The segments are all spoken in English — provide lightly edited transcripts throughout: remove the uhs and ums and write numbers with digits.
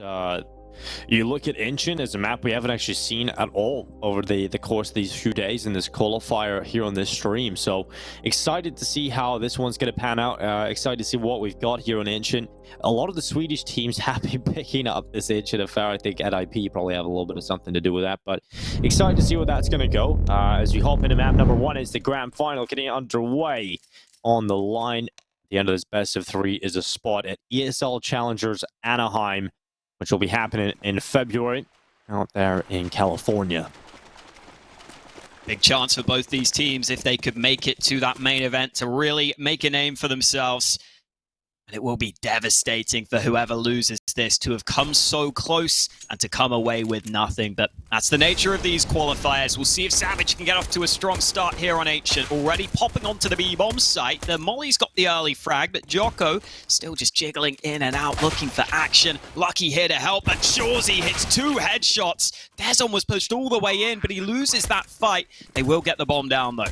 Uh, you look at Ancient as a map we haven't actually seen at all over the course of these few days in this qualifier here on this stream. So excited to see how this one's going to pan out. Excited to see what we've got here on Ancient. A lot of the Swedish teams have been picking up this Ancient affair. I think at IP probably have a little bit of something to do with that. But excited to see where that's going to go. As we hop into map number 1, it's the grand final getting underway on the line. The end of this best of 3 is a spot at ESL Challengers Anaheim, which will be happening in February out there in California. Big chance for both these teams if they could make it to that main event to really make a name for themselves. And it will be devastating for whoever loses this to have come so close and to come away with nothing. But that's the nature of these qualifiers. We'll see if Savage can get off to a strong start here on Ancient. Already popping onto the B-bomb site. The Molly's got the early frag, but Jocko still just jiggling in and out, looking for action. Lucky here to help, but Shorzy hits 2 headshots. Dezon was pushed all the way in, but he loses that fight. They will get the bomb down, though.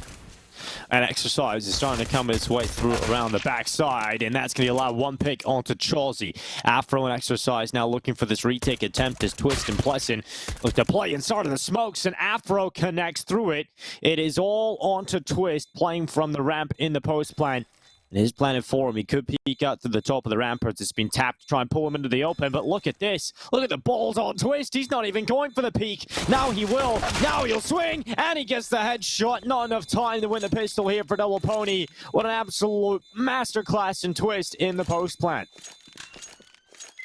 And Exercise is starting to come its way through around the backside, and that's going to allow one pick onto Chelsea. Afro and Exercise now looking for this retake attempt as Twist and Plessin look to play inside of the smokes, and Afro connects through it. It is all onto Twist, playing from the ramp in the post plan. It is planted for him. He could peek out to the top of the ramparts. It's been tapped to try and pull him into the open, but look at this. Look at the balls on Twist. He's not even going for the peek. Now he will. Now he'll swing, and he gets the headshot. Not enough time to win the pistol here for Double Pony. What an absolute masterclass in Twist in the post plant.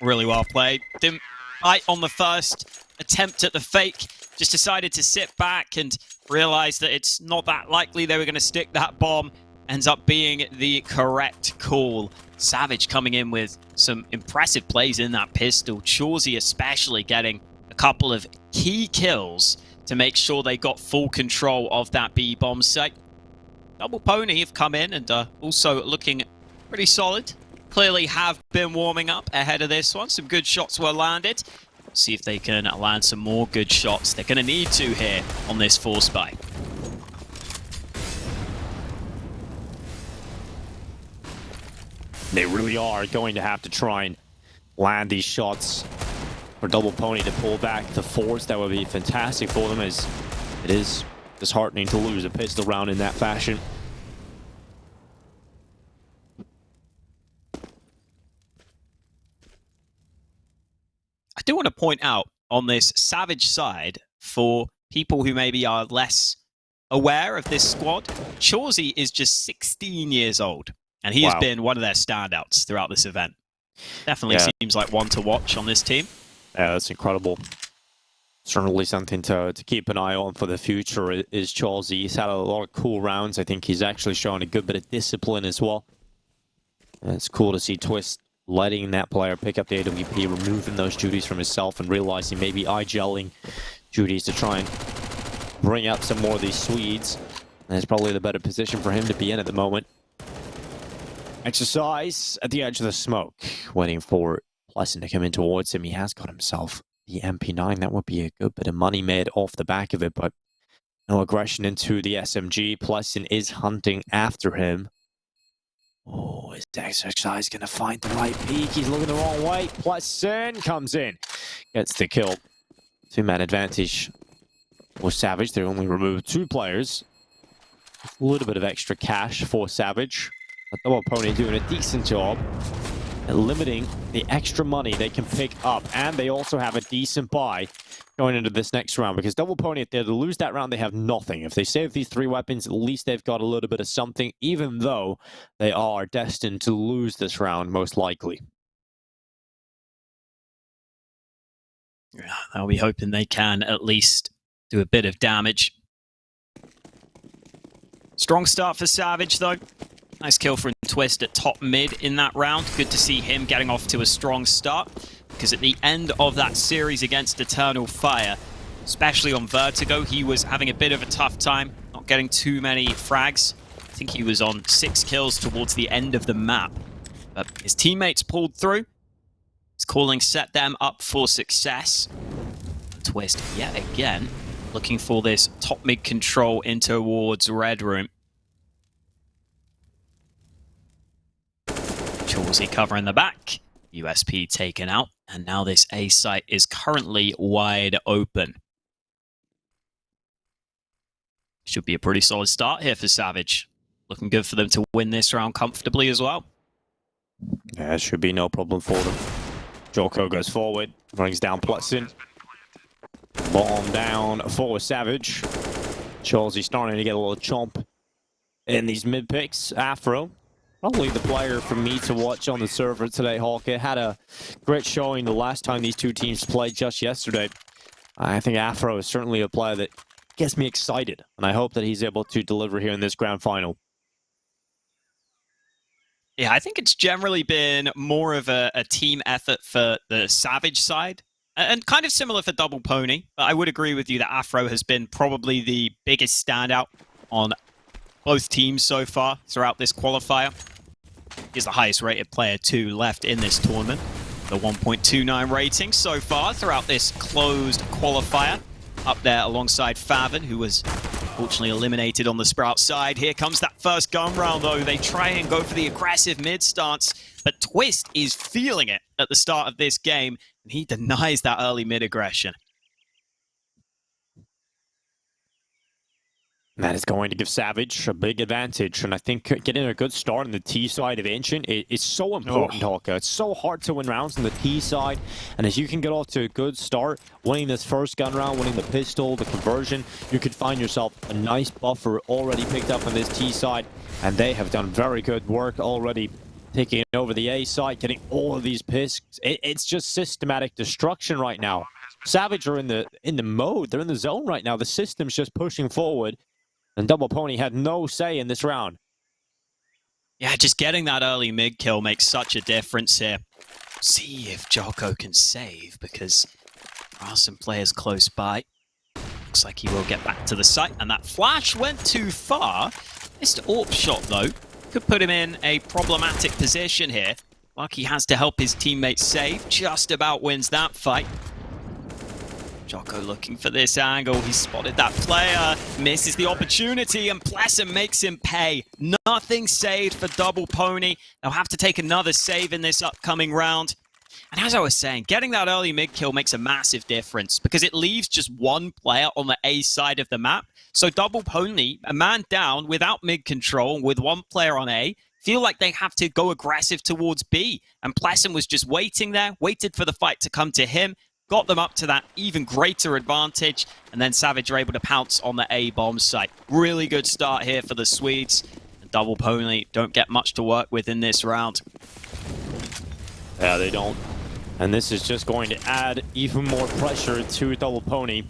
Really well played. Didn't bite on the first attempt at the fake. Just decided to sit back and realize that it's not that likely they were going to stick that bomb. Ends up being the correct call. Savage coming in with some impressive plays in that pistol. Shorzy especially getting a couple of key kills to make sure they got full control of that B-bomb site. Double Pony have come in and also looking pretty solid. Clearly have been warming up ahead of this one. Some good shots were landed. See if they can land some more good shots. They're going to need to here on this force buy. They really are going to have to try and land these shots for Double Pony to pull back the force. That would be fantastic for them, as it is disheartening to lose a pistol round in that fashion. I do want to point out on this Savage side, for people who maybe are less aware of this squad, Shorzy is just 16 years old. And he has been one of their standouts throughout this event. Definitely seems like one to watch on this team. Yeah, that's incredible. Certainly something to keep an eye on for the future is Chelsea. He's had a lot of cool rounds. I think he's actually shown a good bit of discipline as well. And it's cool to see Twist letting that player pick up the AWP, removing those duties from himself and realizing maybe eye-gelling duties to try and bring up some more of these Swedes. And it's probably the better position for him to be in at the moment. Exercise at the edge of the smoke, waiting for Plessin to come in towards him. He has got himself the MP9. That would be a good bit of money made off the back of it, but no aggression into the SMG. Plessin is hunting after him. Oh, is Exercise going to find the right peak? He's looking the wrong way. Plessin comes in, gets the kill. 2-man advantage for Savage. They only removed 2 players. A little bit of extra cash for Savage. But Double Pony doing a decent job at limiting the extra money they can pick up. And they also have a decent buy going into this next round, because Double Pony, if they lose that round, they have nothing. If they save these 3 weapons, at least they've got a little bit of something, even though they are destined to lose this round, most likely. Yeah, I'll be hoping they can at least do a bit of damage. Strong start for Savage, though. Nice kill from Twist at top mid in that round. Good to see him getting off to a strong start, because at the end of that series against Eternal Fire, especially on Vertigo, he was having a bit of a tough time, not getting too many frags. I think he was on 6 kills towards the end of the map. But his teammates pulled through. His calling set them up for success. Twist, yet again, looking for this top mid control in towards Red Room. Chelsea covering the back. USP taken out, And now this A site is currently wide open. Should be a pretty solid start here for Savage. Looking good for them to win this round comfortably as well. Yeah, it should be no problem for them. Joko goes forward, brings down Plutson. Bomb down for Savage. Chelsea starting to get a little chomp in these mid picks. Afro, probably the player for me to watch on the server today, Hawkeye. Had a great showing the last time these two teams played just yesterday. I think Afro is certainly a player that gets me excited, and I hope that he's able to deliver here in this grand final. Yeah, I think it's generally been more of a team effort for the Savage side, and kind of similar for Double Pony. But I would agree with you that Afro has been probably the biggest standout on both teams so far throughout this qualifier. He's the highest rated player too left in this tournament. The 1.29 rating so far throughout this closed qualifier. Up there alongside Favin, who was unfortunately eliminated on the Sprout side. Here comes that first gun round, though. They try and go for the aggressive mid stance, but Twist is feeling it at the start of this game, and he denies that early mid aggression. That is going to give Savage a big advantage, and I think getting a good start on the T side of Ancient is so important, Hawkeye. It's so hard to win rounds on the T side, and as you can get off to a good start, winning this first gun round, winning the pistol, the conversion, you could find yourself a nice buffer already picked up on this T side, and they have done very good work already taking over the A side, getting all of these pisks. It's just systematic destruction right now. Savage are in the mode, they're in the zone right now. The system's just pushing forward. And Double Pony had no say in this round. Yeah, just getting that early mid kill makes such a difference here. See if Joko can save, because there are some players close by. Looks like he will get back to the site, and that flash went too far. Missed AWP shot, though. Could put him in a problematic position here. Lucky has to help his teammates save. Just about wins that fight. Joko looking for this angle. He spotted that player, misses the opportunity, and Plessum makes him pay. Nothing saved for Double Pony. They'll have to take another save in this upcoming round. And as I was saying, getting that early mid kill makes a massive difference because it leaves just one player on the A side of the map. So Double Pony, a man down without mid control with one player on A, feel like they have to go aggressive towards B. And Plessum was just waiting there, waited for the fight to come to him, got them up to that even greater advantage, and then Savage are able to pounce on the A bomb site. Really good start here for the Swedes. And Double Pony don't get much to work with in this round. Yeah, they don't. And this is just going to add even more pressure to Double Pony.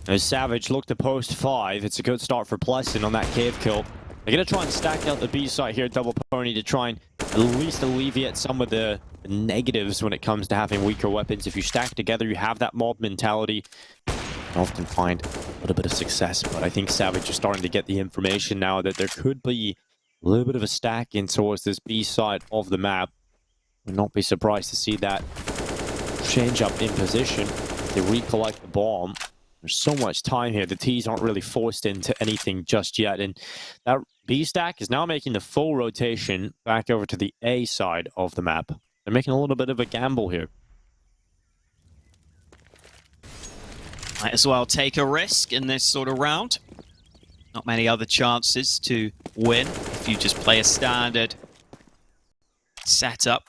As Savage look to post 5, it's a good start for Plesson on that cave kill. They're going to try and stack out the B side here, Double Pony, to try and at least alleviate some of the negatives when it comes to having weaker weapons. If you stack together, you have that mob mentality, you can often find a little bit of success. But I think Savage is starting to get the information now that there could be a little bit of a stack in towards this B side of the map. Would not be surprised to see that change up in position. If they recollect the bomb, there's so much time here. The T's aren't really forced into anything just yet. And that B stack is now making the full rotation back over to the A side of the map. They're making a little bit of a gamble here. Might as well take a risk in this sort of round. Not many other chances to win if you just play a standard setup.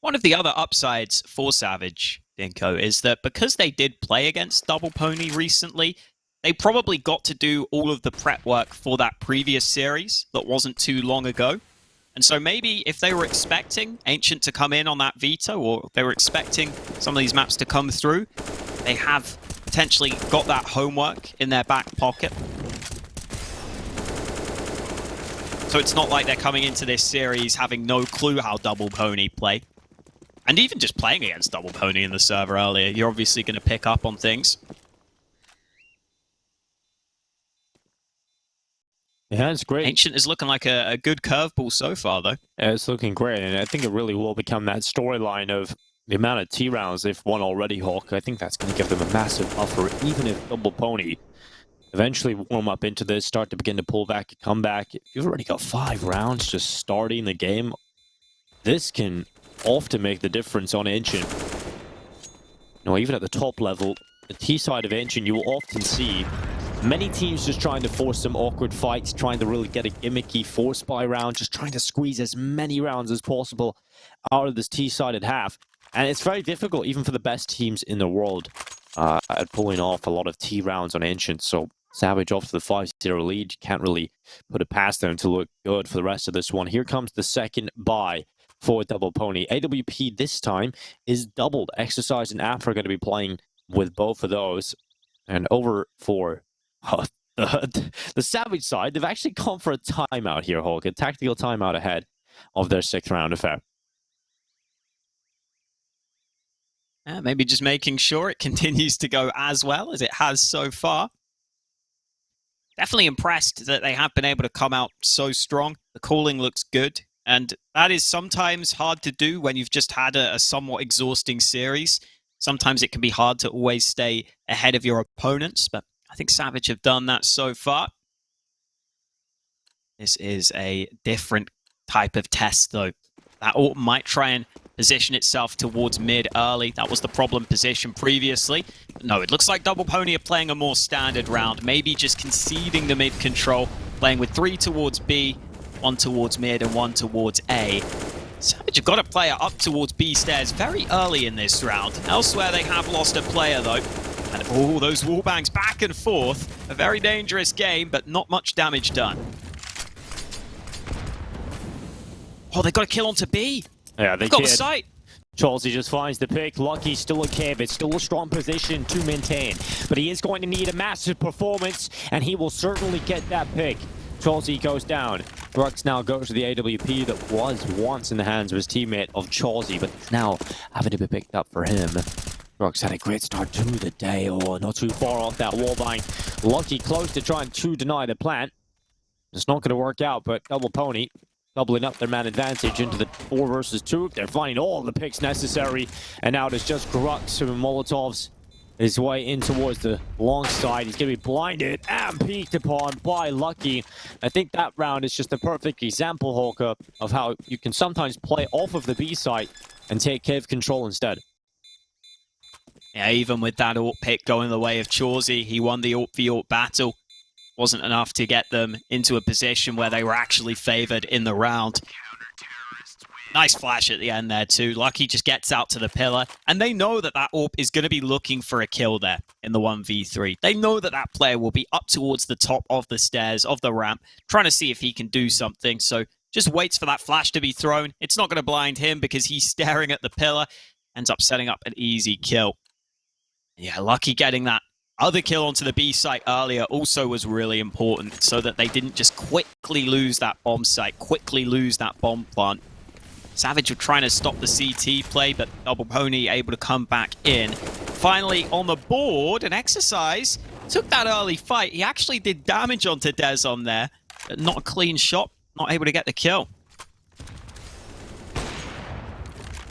One of the other upsides for Savage, Dinko, is that because they did play against Double Pony recently, they probably got to do all of the prep work for that previous series that wasn't too long ago. And so maybe if they were expecting Ancient to come in on that veto, or they were expecting some of these maps to come through, they have potentially got that homework in their back pocket. So it's not like they're coming into this series having no clue how Double Pony play. And even just playing against Double Pony in the server earlier, you're obviously going to pick up on things. Yeah, it's great. Ancient is looking like a good curveball so far, though. Yeah, it's looking great, and I think it really will become that storyline of the amount of T rounds they've won already, Hawk. I think that's going to give them a massive buffer, even if Double Pony eventually warm up into this, start to begin to pull back a comeback. You've already got 5 rounds just starting the game. this can often make the difference on Ancient. Even at the top level, the T side of Ancient, you will often see many teams just trying to force some awkward fights, trying to really get a gimmicky force buy round, just trying to squeeze as many rounds as possible out of this T-sided half. And it's very difficult, even for the best teams in the world, at pulling off a lot of T rounds on Ancient. So Savage off to the 5-0 lead. Can't really put it past them to look good for the rest of this one. Here comes the second buy for Double Pony. AWP this time is doubled. Exercise and Afro are going to be playing with both of those. And over for the Savage side, they've actually gone for a timeout here, Hulk. A tactical timeout ahead of their 6th round affair. Maybe just making sure it continues to go as well as it has so far. Definitely impressed that they have been able to come out so strong. The calling looks good. And that is sometimes hard to do when you've just had a somewhat exhausting series. Sometimes it can be hard to always stay ahead of your opponents, but I think Savage have done that so far. This is a different type of test, though. That AWP might try and position itself towards mid early. That was the problem position previously. But no, it looks like Double Pony are playing a more standard round, maybe just conceding the mid control, playing with 3 towards B, 1 towards mid, and 1 towards A. Savage have got a player up towards B stairs very early in this round. Elsewhere, they have lost a player, though. And oh, those wallbangs back and forth. A very dangerous game, but not much damage done. Oh, they got a kill onto B. Yeah, they got did. the sight. Chelsea just finds the pick. Lucky still a cave. It's still a strong position to maintain. But he is going to need a massive performance, and he will certainly get that pick. Chelsea goes down. Brooks now goes to the AWP that was once in the hands of his teammate of Chelsea, but it's now having to be picked up for him. Brooks had a great start to the day. Oh, not too far off that wallbang. Lucky close to trying to deny the plant. It's not going to work out, but Double Pony doubling up their man advantage into the 4 versus 2. They're finding all the picks necessary, and now it's just Grux who Molotovs his way in towards the long side. He's going to be blinded and peeked upon by Lucky. I think that round is just a perfect example, Holka, of how you can sometimes play off of the B side and take cave control instead. Yeah, even with that AWP pick going the way of Chauzy, he won the AWP v AWP battle. Wasn't enough to get them into a position where they were actually favored in the round. Nice flash at the end there too. Lucky just gets out to the pillar, and they know that that AWP is going to be looking for a kill there in the 1v3. They know that that player will be up towards the top of the stairs, of the ramp, trying to see if he can do something. So just waits for that flash to be thrown. It's not going to blind him because he's staring at the pillar. Ends up setting up an easy kill. Yeah, Lucky getting that other kill onto the B site earlier also was really important so that they didn't just quickly lose that bomb site, quickly lose that bomb plant. Savage were trying to stop the CT play, but Double Pony able to come back in. Finally on the board, an Exercise took that early fight. He actually did damage onto Dez on there, but not a clean shot, not able to get the kill.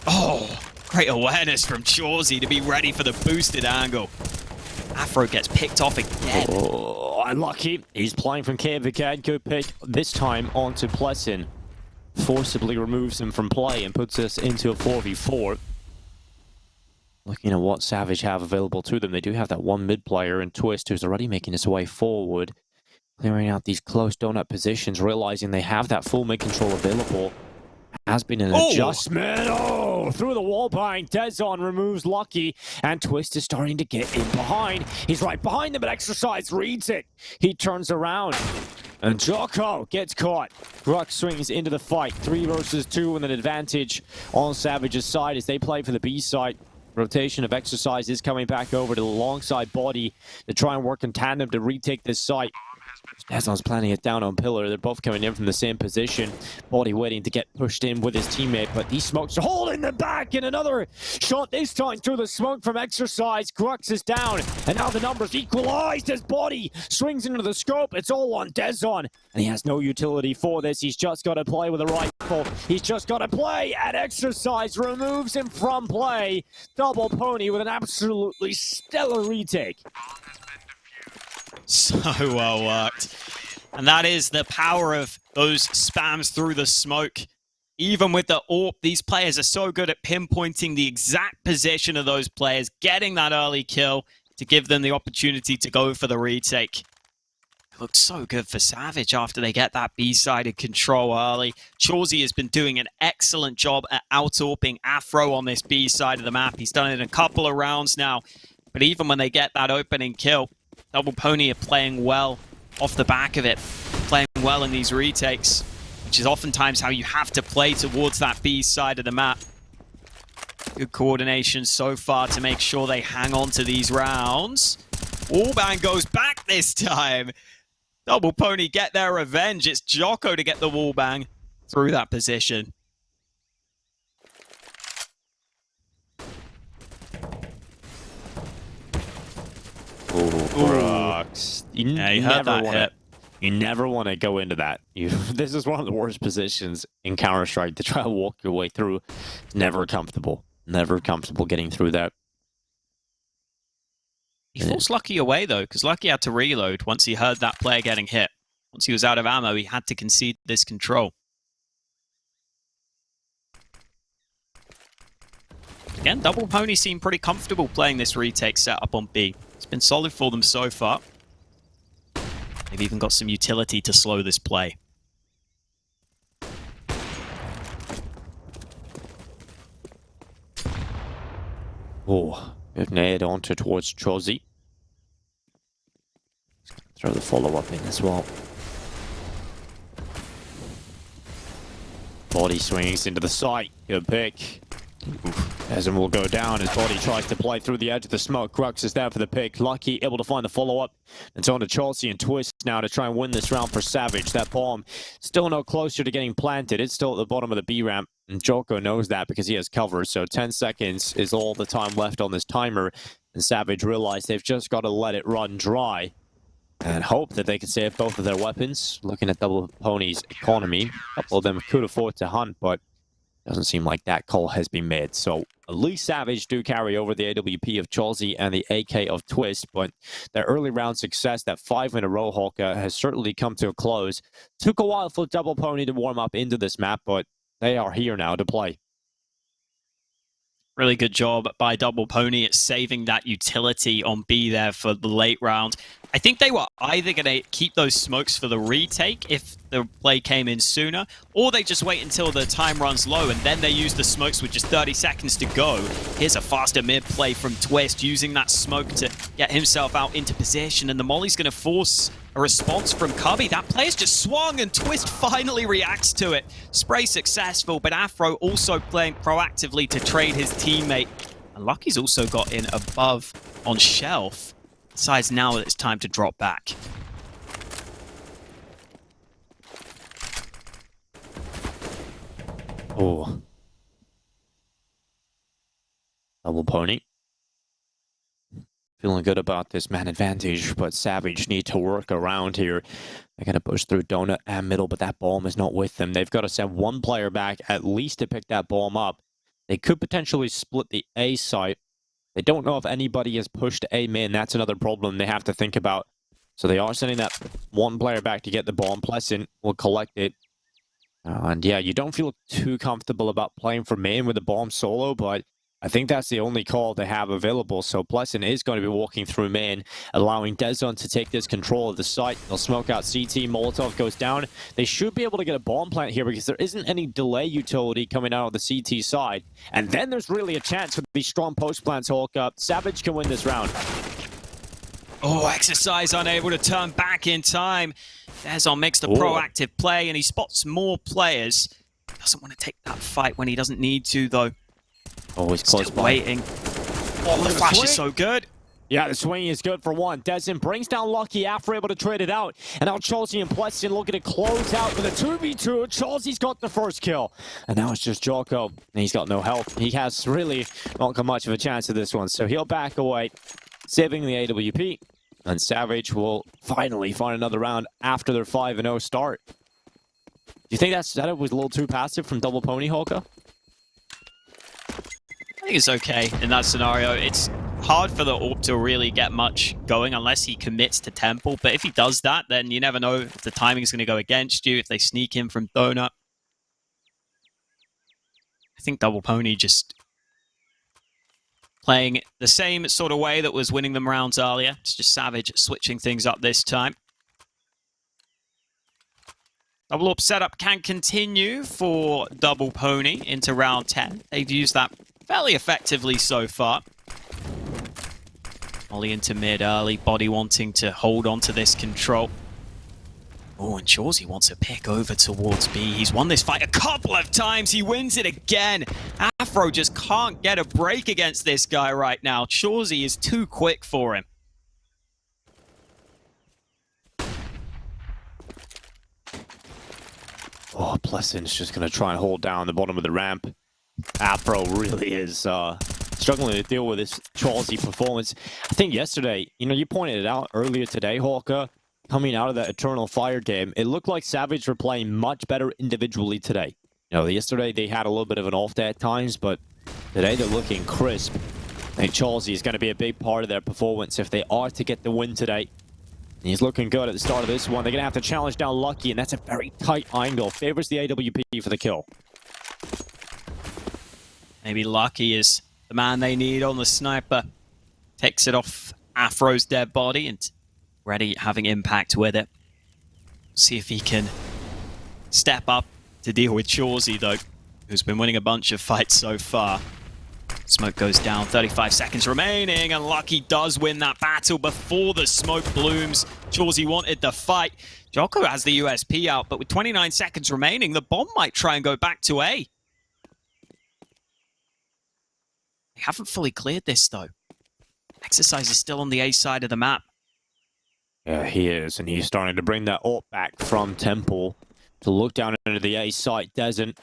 Oh, great awareness from Chauzy to be ready for the boosted angle. Afro gets picked off again. Oh, unlucky. He's playing from cave again. Good pick this time onto Plessin. Forcibly removes him from play and puts us into a 4v4. Looking at what Savage have available to them, they do have that one mid player in Twist who's already making his way forward, clearing out these close donut positions, realizing they have that full mid control available. Has been an adjustment. Oh, through the wall behind. Dezon removes Lucky, and Twist is starting to get in behind. He's right behind them, but Exercise reads it. He turns around. And Jocko gets caught. Grux swings into the fight. 3 versus 2 and an advantage on Savage's side as they play for the B side. Rotation of Exercise is coming back over to the long side body to try and work in tandem to retake this site. Dezon's planning it down on Pillar. They're both coming in from the same position. Body waiting to get pushed in with his teammate, but these smokes are holding them back, and another shot this time through the smoke from Exercise. Grux is down, and now the numbers equalized as Body swings into the scope. It's all on Dezon, and he has no utility for this. He's just got to play with a rifle. He's just got to play, and Exercise removes him from play. Double Pony with an absolutely stellar retake. So well worked. And that is the power of those spams through the smoke. Even with the AWP, these players are so good at pinpointing the exact position of those players, getting that early kill to give them the opportunity to go for the retake. It looks so good for Savage after they get that B-sided control early. Chauzy has been doing an excellent job at out-AWPing Afro on this B side of the map. He's done it in a couple of rounds now. But even when they get that opening kill, Double Pony are playing well off the back of it, playing well in these retakes, which is oftentimes how you have to play towards that B side of the map. Good coordination so far to make sure they hang on to these rounds. Wallbang goes back this time. Double Pony get their revenge. It's Jocko to get the wallbang through that position. Brooks. You never want to go into that. This is one of the worst positions in Counter-Strike to try to walk your way through. It's never comfortable. Never comfortable getting through that. He forced Lucky away, though, because Lucky had to reload once he heard that player getting hit. Once he was out of ammo, he had to concede this control. Again, Double Pony seem pretty comfortable playing this retake setup on B. It's been solid for them so far. They've even got some utility to slow this play. Oh, good nade onto towards Chauzy. Throw the follow-up in as well. Body swings into the site. Good pick. Ezin will go down. His body tries to play through the edge of the smoke. Crux is there for the pick. Lucky able to find the follow-up. It's on to Chelsea and Twist now to try and win this round for Savage. That bomb still no closer to getting planted. It's still at the bottom of the B ramp. And Joko knows that because he has cover. So 10 seconds is all the time left on this timer. And Savage realized they've just got to let it run dry. And hope that they can save both of their weapons. Looking at Double Pony's economy, a couple of them could afford to hunt, but doesn't seem like that call has been made. So at least Savage do carry over the AWP of Chelsea and the AK of Twist, but their early round success, that 5 in a row Hawker, has certainly come to a close. Took a while for Double Pony to warm up into this map, but they are here now to play. Really good job by Double Pony at saving that utility on B there for the late round. I think they were either going to keep those smokes for the retake if the play came in sooner, or they just wait until the time runs low and then they use the smokes with just 30 seconds to go. Here's a faster mid play from Twist, using that smoke to get himself out into position, and the molly's going to force a response from Cubby. That player's just swung and Twist finally reacts to it. Spray successful, but Afro also playing proactively to trade his teammate. And Lucky's also got in above on Shelf. Decides now that it's time to drop back. Oh. Double Pony. Feeling good about this man advantage, but Savage need to work around here. They're going to push through Donut and middle, but that bomb is not with them. They've got to send one player back at least to pick that bomb up. They could potentially split the A site. They don't know if anybody has pushed A main. That's another problem they have to think about. So they are sending that one player back to get the bomb. Pleasant will collect it. And yeah, you don't feel too comfortable about playing for main with the bomb solo, but I think that's the only call they have available. So Pleasant is going to be walking through main, allowing Dezon to take this control of the site. They'll smoke out CT. Molotov goes down. They should be able to get a bomb plant here because there isn't any delay utility coming out of the CT side. And then there's really a chance for these strong post plants to hook up. Savage can win this round. Oh, Exercise unable to turn back in time. Dezon makes the proactive play and he spots more players. Doesn't want to take that fight when he doesn't need to, though. Always close by. Waiting. Oh, the flash is so good. Yeah, the swing is good for one. Dezin brings down Lucky after able to trade it out. And now Chelsea and Pleasant looking to close out with a 2v2. Chelsea's got the first kill. And now it's just Jocko. And he's got no help. He has really not got much of a chance of this one. So he'll back away, saving the AWP. And Savage will finally find another round after their 5-0 start. Do you think that was a little too passive from Double Pony, Hawker? I think it's okay in that scenario. It's hard for the AWP to really get much going unless he commits to Temple. But if he does that, then you never know if the timing is going to go against you, if they sneak in from Donut. I think Double Pony just playing the same sort of way that was winning them rounds earlier. It's just Savage switching things up this time. Double AWP setup can continue for Double Pony into round 10. They've used that fairly effectively so far. Ollie into mid early, Body wanting to hold on to this control. Oh, and Chawsey wants to pick over towards B. He's won this fight a couple of times. He wins it again. Afro just can't get a break against this guy right now. Chawsey is too quick for him. Oh, Plesson's just going to try and hold down the bottom of the ramp. Afro really is struggling to deal with this Chawsey performance. I think yesterday, you pointed it out earlier today, Hawker, coming out of that Eternal Fire game, it looked like Savage were playing much better individually today. Yesterday they had a little bit of an off day at times, but today they're looking crisp. I think Chawsey is going to be a big part of their performance if they are to get the win today. And he's looking good at the start of this one. They're going to have to challenge down Lucky, and that's a very tight angle. Favors the AWP for the kill. Maybe Lucky is the man they need on the sniper. Takes it off Afro's dead body and ready, having impact with it. See if he can step up to deal with Chawsey, though, who's been winning a bunch of fights so far. Smoke goes down, 35 seconds remaining, and Lucky does win that battle before the smoke blooms. Chawsey wanted the fight. Jocko has the USP out, but with 29 seconds remaining, the bomb might try and go back to A. They haven't fully cleared this, though. Exercise is still on the A side of the map. Yeah, he is, and he's starting to bring that AWP back from Temple to look down into the A site. Doesn't.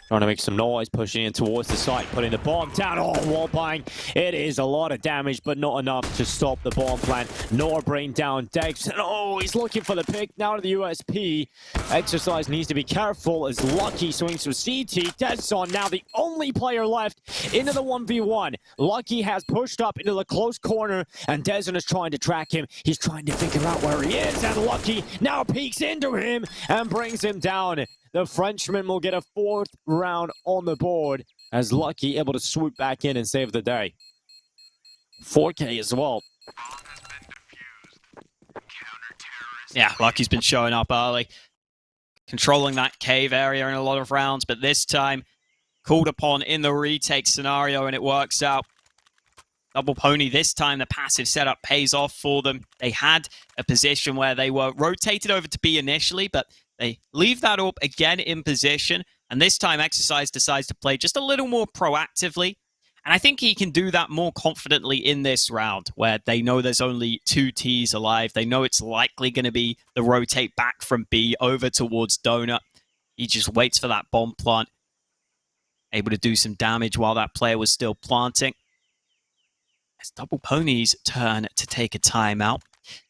Trying to make some noise, pushing in towards the site, putting the bomb down. Oh, wall bang. It is a lot of damage, but not enough to stop the bomb plant, nor bring down Dex. And oh, he's looking for the pick now to the USP. Exercise needs to be careful as Lucky swings from CT. Deson now the only player left into the 1v1. Lucky has pushed up into the close corner, and Deson is trying to track him. He's trying to figure out where he is, and Lucky now peeks into him and brings him down. The Frenchman will get a 4th round on the board as Lucky able to swoop back in and save the day. 4K as well. Yeah, Lucky's been showing up early, controlling that cave area in a lot of rounds, but this time called upon in the retake scenario, and it works out. Double Pony this time, the passive setup pays off for them. They had a position where they were rotated over to B initially, but they leave that up again in position, and this time Exercise decides to play just a little more proactively, and I think he can do that more confidently in this round, where they know there's only 2 Ts alive. They know it's likely going to be the rotate back from B over towards Donut. He just waits for that bomb plant, able to do some damage while that player was still planting. It's Double Pony's turn to take a timeout.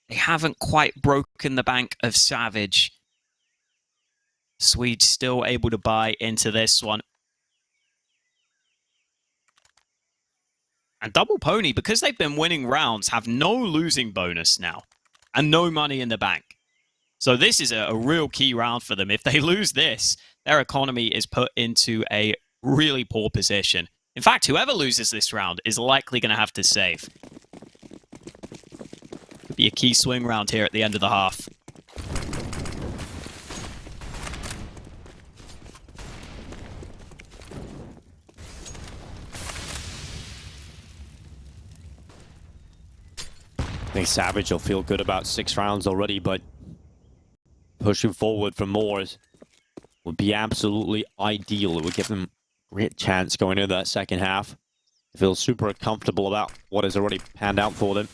They haven't quite broken the bank of Savage. Swedes still able to buy into this one. And Double Pony, because they've been winning rounds, have no losing bonus now. And no money in the bank. So this is a real key round for them. If they lose this, their economy is put into a really poor position. In fact, whoever loses this round is likely going to have to save. Could be a key swing round here at the end of the half. I think Savage will feel good about 6 rounds already, but pushing forward for more would be absolutely ideal. It would give them a great chance going into that second half. They feel super comfortable about what has already panned out for them.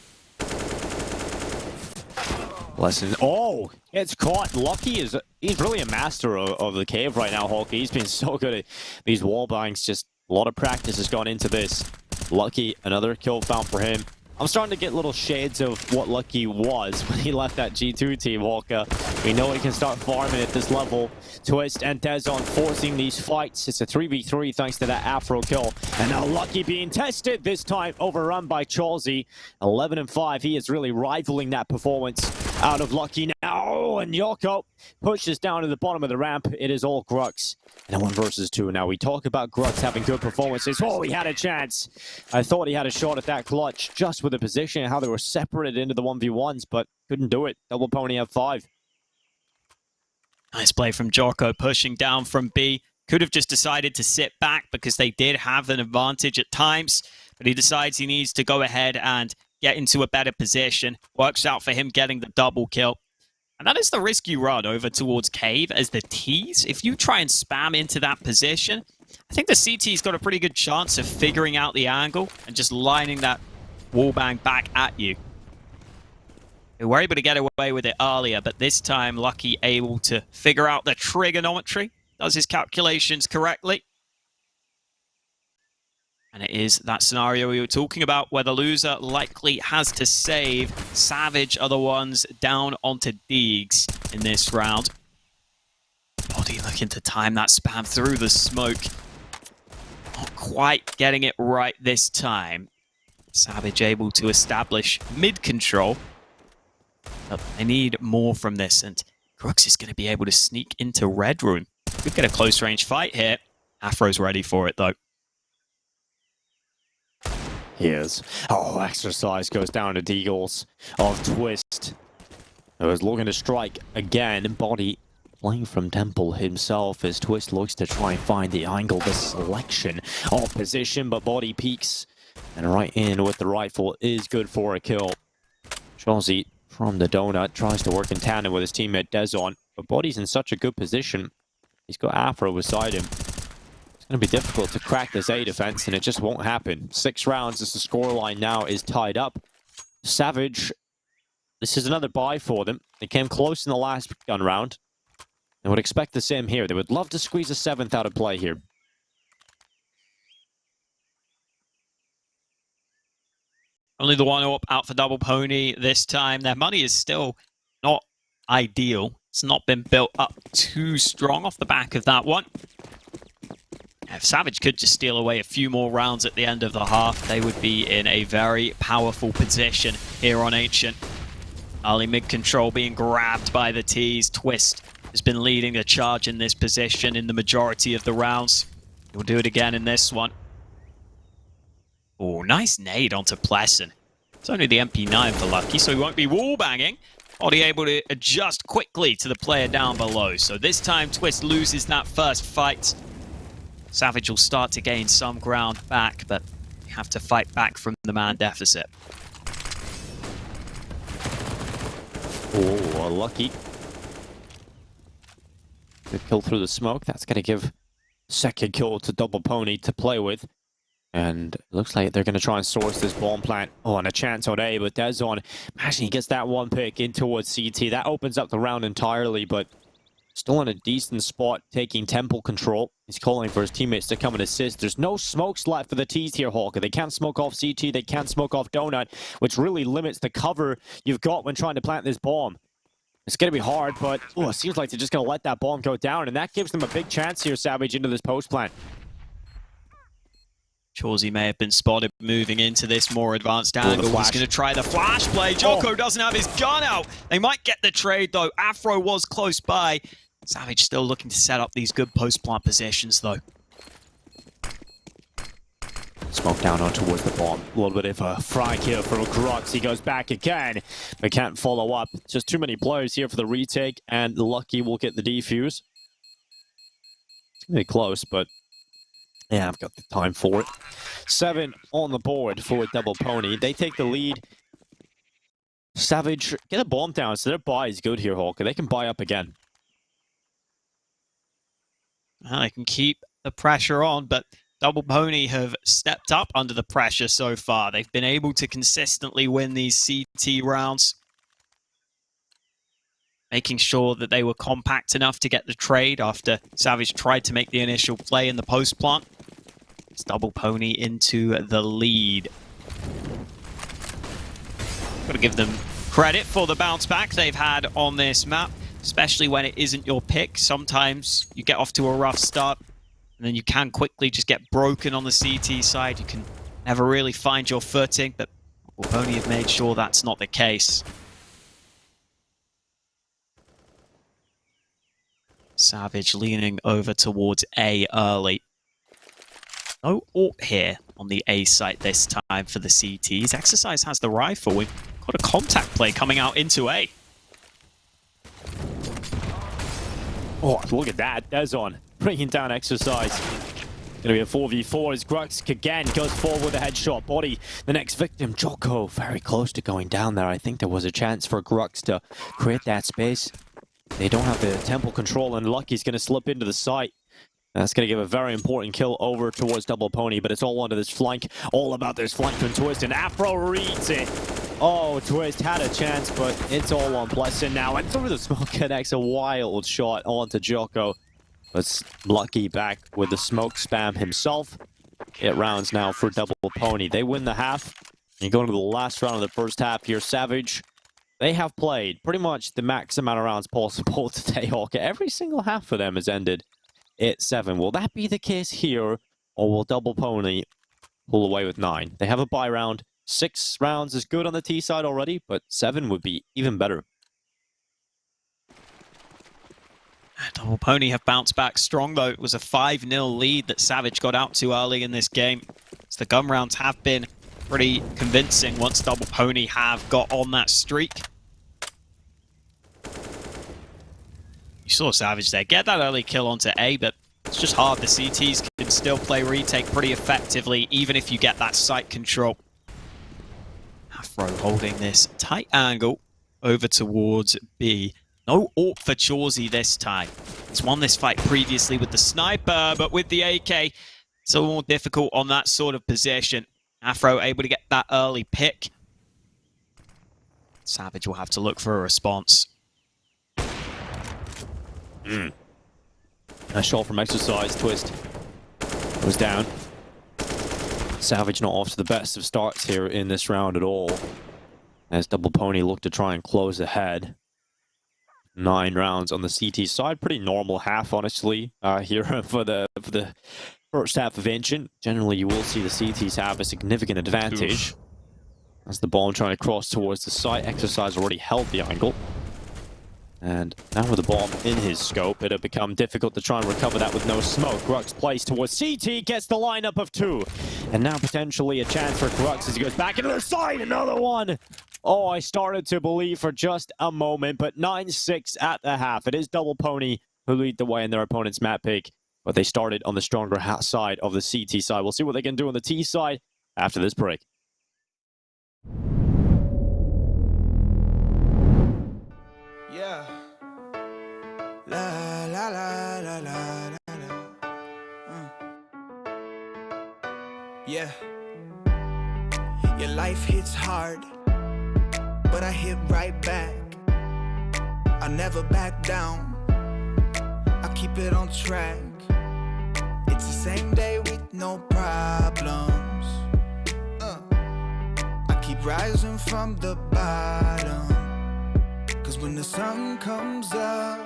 Lesson. Oh, it's caught. Lucky he's really a master of the cave right now, Hulk. He's been so good at these wall bangs. Just a lot of practice has gone into this. Lucky, another kill found for him. I'm starting to get little shades of what Lucky was when he left that G2 team, Walker. We know he can start farming at this level. Twist and Dezon forcing these fights. It's a 3v3 thanks to that Afro kill. And now Lucky being tested, this time overrun by Chawsey. 11-5, he is really rivaling that performance out of Lucky now, and Yoko pushes down to the bottom of the ramp. It is all Grux. And a 1 versus 2. Now we talk about Grux having good performances. Oh, he had a chance. I thought he had a shot at that clutch just with the position and how they were separated into the 1v1s, but couldn't do it. Double Pony have 5. Nice play from Jocko, pushing down from B. Could have just decided to sit back because they did have an advantage at times, but he decides he needs to go ahead and get into a better position. Works out for him getting the double kill. And that is the risk you run over towards Cave as the T's. If you try and spam into that position, I think the CT's got a pretty good chance of figuring out the angle and just lining that wallbang back at you. They were able to get away with it earlier, but this time Lucky able to figure out the trigonometry, does his calculations correctly. And it is that scenario we were talking about where the loser likely has to save. Savage are the ones down onto Deegs in this round. Body looking to time that spam through the smoke. Not quite getting it right this time. Savage able to establish mid-control. But they need more from this, and Grux is going to be able to sneak into Red Room. Could get a close-range fight here. Afro's ready for it, though. He is. Oh, exercise goes down to Deagles of Twist. He was looking to strike again. Body playing from Temple himself as Twist looks to try and find the angle, the selection of position, but Body peeks. And right in with the rifle is good for a kill. Chelsea from the donut tries to work in tandem with his teammate Dezon, but Body's in such a good position. He's got Afro beside him. It's going to be difficult to crack this A defense, and it just won't happen. 6 rounds as the scoreline now is tied up. Savage, this is another buy for them. They came close in the last gun round. I would expect the same here. They would love to squeeze a 7th out of play here. Only the 1 up out for Double Pony this time. Their money is still not ideal. It's not been built up too strong off the back of that one. If Savage could just steal away a few more rounds at the end of the half, they would be in a very powerful position here on Ancient. Early mid-control being grabbed by the T's. Twist has been leading the charge in this position in the majority of the rounds. He'll do it again in this one. Oh, nice nade onto Pleasant. It's only the MP9 for Lucky, so he won't be wallbanging. Body able to adjust quickly to the player down below. So this time, Twist loses that first fight. Savage will start to gain some ground back, but you have to fight back from the man deficit. Oh, Lucky. Good kill through the smoke. That's going to give second kill to Double Pony to play with. And it looks like they're going to try and source this bomb plant. Oh, and a chance on A, but Dezon, imagine he gets that one pick in towards CT. That opens up the round entirely, but still in a decent spot, taking Temple control. He's calling for his teammates to come and assist. There's no smokes left for the T's here, Hawker. They can't smoke off CT, they can't smoke off Donut, which really limits the cover you've got when trying to plant this bomb. It's going to be hard, but it seems like they're just going to let that bomb go down, and that gives them a big chance here, Savage, into this post plant. Chawsey may have been spotted moving into this more advanced angle. He's going to try the flash play. Joko doesn't have his gun out. They might get the trade, though. Afro was close by. Savage still looking to set up these good post-plant positions, though. Smoke down on towards the bomb. A little bit of a frag here for Grux. He goes back again, but can't follow up. Just too many players here for the retake, and Lucky will get the defuse. It's going to be close, but yeah, I've got the time for it. 7 on the board for Double Pony. They take the lead. Savage, get a bomb down, so their buy is good here, Hawker. They can buy up again. Well, they can keep the pressure on, but Double Pony have stepped up under the pressure so far. They've been able to consistently win these CT rounds, making sure that they were compact enough to get the trade after Savage tried to make the initial play in the post plant. It's Double Pony into the lead. Got to give them credit for the bounce back they've had on this map, especially when it isn't your pick. Sometimes you get off to a rough start, and then you can quickly just get broken on the CT side. You can never really find your footing, but Double Pony have made sure that's not the case. Savage leaning over towards A early. No AWP here on the A site this time for the CTs. Exercise has the rifle. We've got a contact play coming out into A. Oh, look at that. Dezon bringing down Exercise. Gonna be a 4v4 as Grux again goes forward with a headshot. Body, the next victim, Jocko, very close to going down there. I think there was a chance for Grux to create that space. They don't have the temple control, and Lucky's gonna slip into the site. That's going to give a very important kill over towards Double Pony, but it's all under this flank. All about this flank from Twist, and Afro reads it. Oh, Twist had a chance, but it's all on Pleasant now. And through the smoke connects a wild shot onto Jocko. But Lucky back with the smoke spam himself. 8 rounds now for Double Pony. They win the half. You go into the last round of the first half here. Savage, they have played pretty much the max amount of rounds possible today, Hawk. Every single half for them has ended 8-7. Will that be the case here, or will Double Pony pull away with 9? They have a bye round. 6 rounds is good on the T side already, but 7 would be even better. Double Pony have bounced back strong, though. It was a 5-0 lead that Savage got out to early in this game. So the gun rounds have been pretty convincing once Double Pony have got on that streak. You saw Savage there get that early kill onto A, but it's just hard. The CTs can still play retake pretty effectively, even if you get that site control. Afro holding this tight angle over towards B. No AWP for Chawsey this time. He's won this fight previously with the sniper, but with the AK, it's a little more difficult on that sort of position. Afro able to get that early pick. Savage will have to look for a response. A shot from Exercise. Twist was down. Savage not off to the best of starts here in this round at all, as Double Pony look to try and close ahead. 9 rounds on the CT side. Pretty normal half, honestly, here for the first half of Ancient. Generally, you will see the CTs have a significant advantage. As the bomb trying to cross towards the site. Exercise already held the angle. And now with the bomb in his scope, it'll become difficult to try and recover that with no smoke. Grux plays towards CT, gets the lineup of 2. And now potentially a chance for Grux as he goes back into the side. Another one! Oh, I started to believe for just a moment, but 9-6 at the half. It is Double Pony who lead the way in their opponent's map pick, but they started on the stronger side of the CT side. We'll see what they can do on the T side after this break. Yeah. La la la la la la. Yeah. Your life hits hard, but I hit right back. I never back down. I keep it on track. It's the same day with no problems. I keep rising from the bottom. Cause when the sun comes up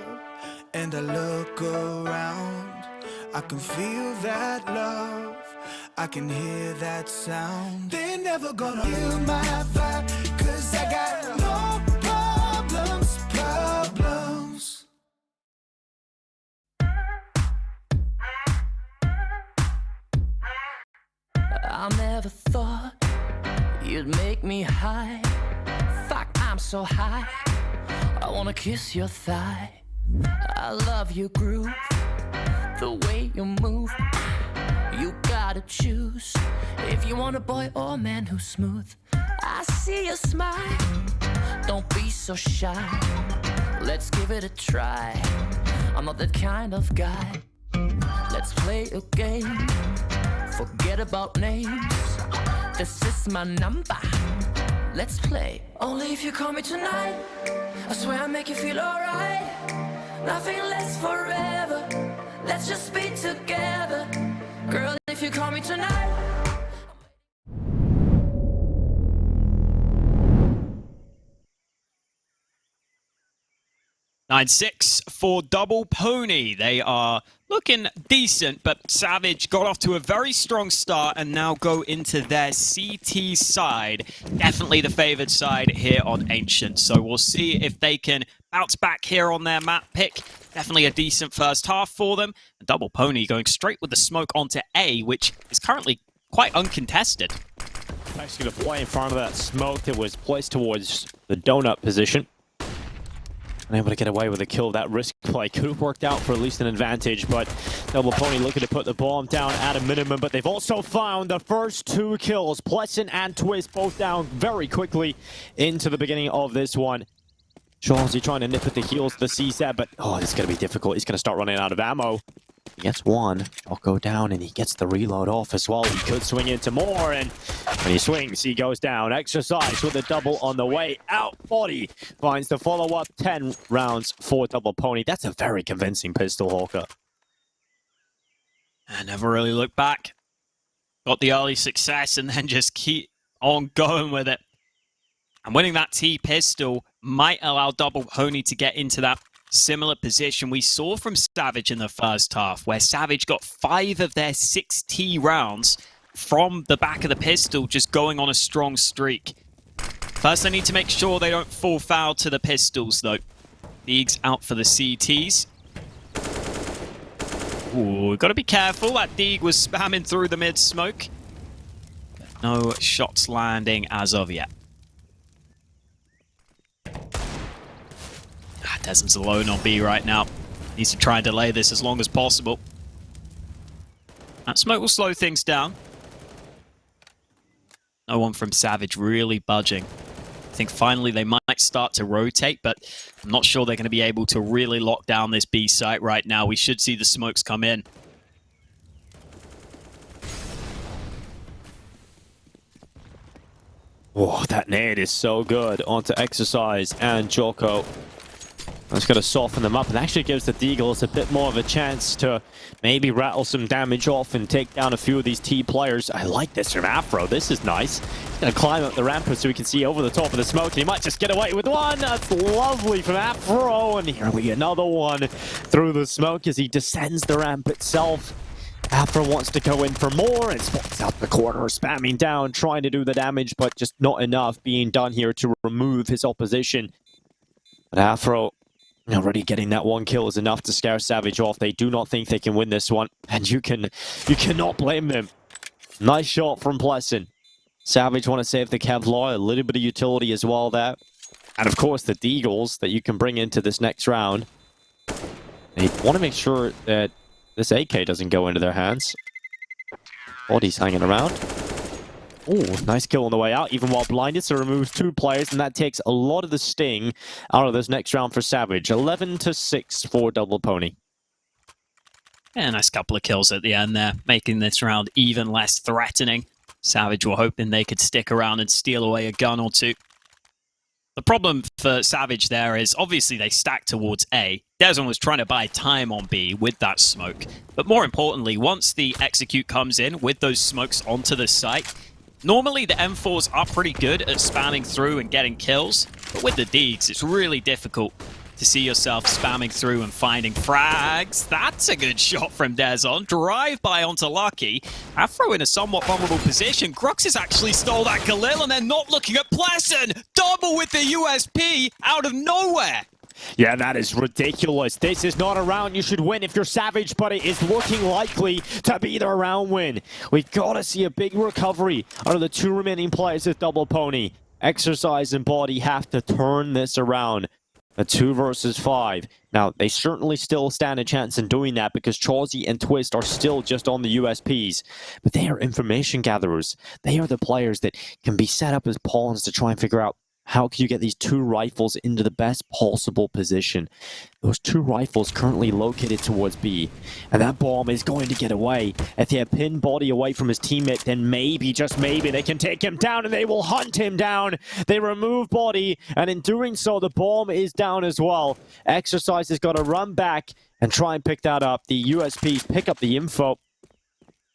and I look around, I can feel that love, I can hear that sound. They're never gonna kill my vibe, cause I got no problems. I never thought you'd make me high. Fuck, I'm so high, I wanna kiss your thigh. I love your groove, the way you move. You gotta choose if you want a boy or a man who's smooth. I see you smile, don't be so shy. Let's give it a try. I'm not that kind of guy. Let's play a game, forget about names. This is my number, let's play. Only if you call me tonight, I swear I'll make you feel alright. Nothing lasts forever, let's just be together. Girl, if you call me tonight. 9-6 for Double Pony. They are looking decent, but Savage got off to a very strong start and now go into their CT side. Definitely the favored side here on Ancient. So we'll see if they can bounce back here on their map pick. Definitely a decent first half for them. And Double Pony going straight with the smoke onto A, which is currently quite uncontested. Actually going to play in front of that smoke that was placed towards the donut position. Unable to get away with a kill. That risk play could have worked out for at least an advantage, but Double Pony looking to put the bomb down at a minimum, but they've also found the first 2 kills. Pleasant and Twist both down very quickly into the beginning of this one. Chauncey trying to nip at the heels of the CSAT, but oh, it's going to be difficult. He's going to start running out of ammo. He gets one. I'll go down, and he gets the reload off as well. He could swing into more, and when he swings, he goes down. Exercise with a double on the way out. Body finds the follow-up. 10 rounds for Double Pony. That's a very convincing pistol, Hawker. I never really looked back. Got the early success, and then just keep on going with it. And winning that T pistol might allow Double Pony to get into that similar position we saw from Savage in the first half, where Savage got 5 of their 6 T rounds from the back of the pistol, just going on a strong streak. First, they need to make sure they don't fall foul to the pistols, though. Deeg's out for the CTs. Ooh, gotta be careful. That Deeg was spamming through the mid-smoke. No shots landing as of yet. Desmond's alone on B right now. Needs to try and delay this as long as possible. That smoke will slow things down. No one from Savage really budging. I think finally they might start to rotate, but I'm not sure they're going to be able to really lock down this B site right now. We should see the smokes come in. Oh, that nade is so good onto Exercise and Joko. That's going to soften them up and actually gives the Deagles a bit more of a chance to maybe rattle some damage off and take down a few of these T players. I like this from Afro. This is nice. He's going to climb up the ramp so we can see over the top of the smoke, and he might just get away with one. That's lovely from Afro, and here we another one through the smoke as he descends the ramp itself. Afro wants to go in for more and spots out the corner, spamming down, trying to do the damage, but just not enough being done here to remove his opposition. But Afro already getting that 1 kill is enough to scare Savage off. They do not think they can win this one, and you cannot blame them. Nice shot from Pleasant. Savage want to save the Kevlar, a little bit of utility as well there. And of course the Deagles that you can bring into this next round. They want to make sure that this AK doesn't go into their hands. Body's hanging around. Oh, nice kill on the way out, even while blinded, so removes 2 players, and that takes a lot of the sting out of this next round for Savage. 11-6 for Double Pony. Yeah, nice couple of kills at the end there, making this round even less threatening. Savage were hoping they could stick around and steal away a gun or 2. The problem for Savage there is, obviously they stacked towards A. Desmond was trying to buy time on B with that smoke. But more importantly, once the execute comes in with those smokes onto the site, normally the M4s are pretty good at spamming through and getting kills, but with the Deegs, it's really difficult to see yourself spamming through and finding frags. That's a good shot from Dezon. Drive-by onto Lucky. Afro in a somewhat vulnerable position. Grux has actually stole that Galil, and they're not looking at Pleasant. Double with the USP out of nowhere. Yeah, that is ridiculous. This is not a round you should win if you're Savage, but it is looking likely to be their round win. We've got to see a big recovery out of the 2 remaining players with Double Pony. Exercise and Body have to turn this around. A 2 versus 5. Now, they certainly still stand a chance in doing that because Chauncey and Twist are still just on the USPs. But they are information gatherers. They are the players that can be set up as pawns to try and figure out how can you get these 2 rifles into the best possible position. Those 2 rifles currently located towards B. And that bomb is going to get away. If they have pinned Body away from his teammate, then maybe, just maybe, they can take him down and they will hunt him down. They remove Body, and in doing so, the bomb is down as well. Exercise has got to run back and try and pick that up. The USPs pick up the info.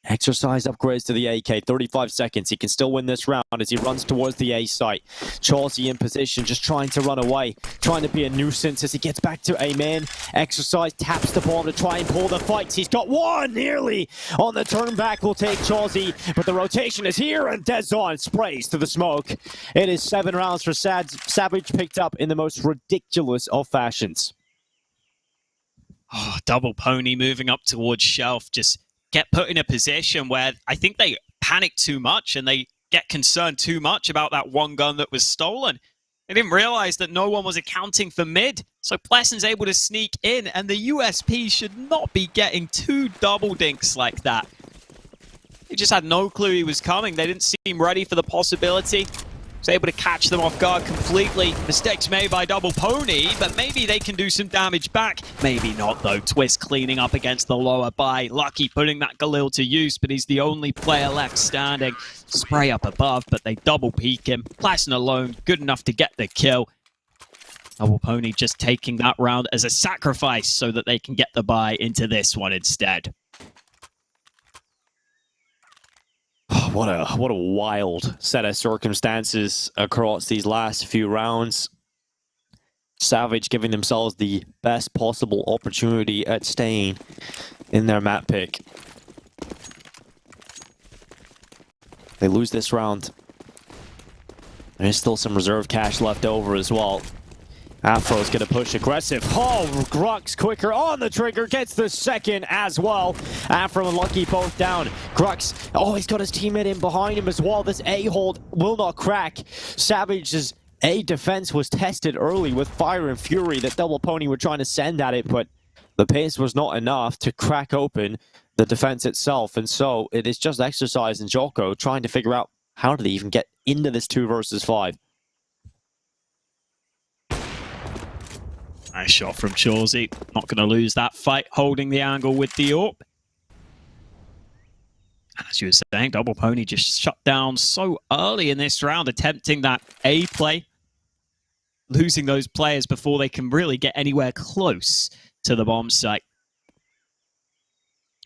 Exercise upgrades to the AK, 35 seconds. He can still win this round as he runs towards the A site. Chelsea in position, just trying to run away, trying to be a nuisance as he gets back to A main. Exercise taps the bomb to try and pull the fights. He's got one nearly on the turn back. Will take Chelsea, but the rotation is here and Dezon sprays to the smoke. It is 7 rounds for Savage, picked up in the most ridiculous of fashions. Oh, Double Pony moving up towards Shelf, just get put in a position where I think they panic too much and they get concerned too much about that one gun that was stolen. They didn't realize that no one was accounting for mid. So Plesson's able to sneak in, and the USP should not be getting 2 double dinks like that. They just had no clue he was coming. They didn't seem ready for the possibility. Was able to catch them off guard completely. Mistakes made by Double Pony, but maybe they can do some damage back. Maybe not, though. Twist cleaning up against the lower buy. Lucky putting that Galil to use, but he's the only player left standing. Spray up above, but they double peek him. Plasson alone, good enough to get the kill. Double Pony just taking that round as a sacrifice so that they can get the buy into this one instead. What a wild set of circumstances across these last few rounds. Savage giving themselves the best possible opportunity at staying in their map pick. They lose this round. There's still some reserve cash left over as well. Afro's gonna push aggressive. Oh, Grux quicker on the trigger, gets the second as well. Afro and Lucky both down. Grux, oh, he's got his teammate in behind him as well. This A hold will not crack. Savage's A defense was tested early with Fire and Fury that Double Pony were trying to send at it, but the pace was not enough to crack open the defense itself. And so it is just Exercise and Jocko trying to figure out how do they even get into this 2 versus 5. Nice shot from Chauzy. Not going to lose that fight, holding the angle with the AWP. As you were saying, Double Pony just shut down so early in this round, attempting that A play. Losing those players before they can really get anywhere close to the bomb site.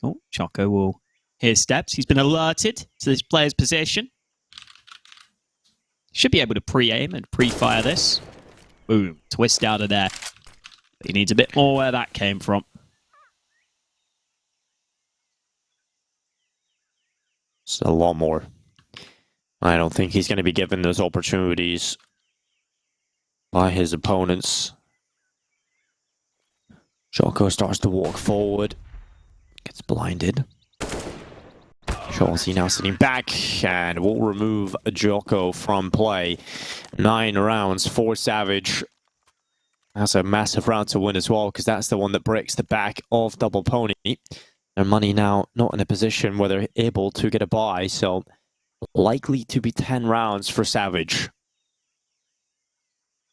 Oh, Choco will hear steps. He's been alerted to this player's position. Should be able to pre-aim and pre-fire this. Boom, twist out of there. He needs a bit more where that came from. It's a lot more. I don't think he's going to be given those opportunities by his opponents. Jocko starts to walk forward. Gets blinded. Chelsea now sitting back and will remove Jocko from play. 9 rounds for Savage. That's a massive round to win as well, because that's the one that breaks the back of Double Pony. Their money now not in a position where they're able to get a buy, so likely to be 10 rounds for Savage.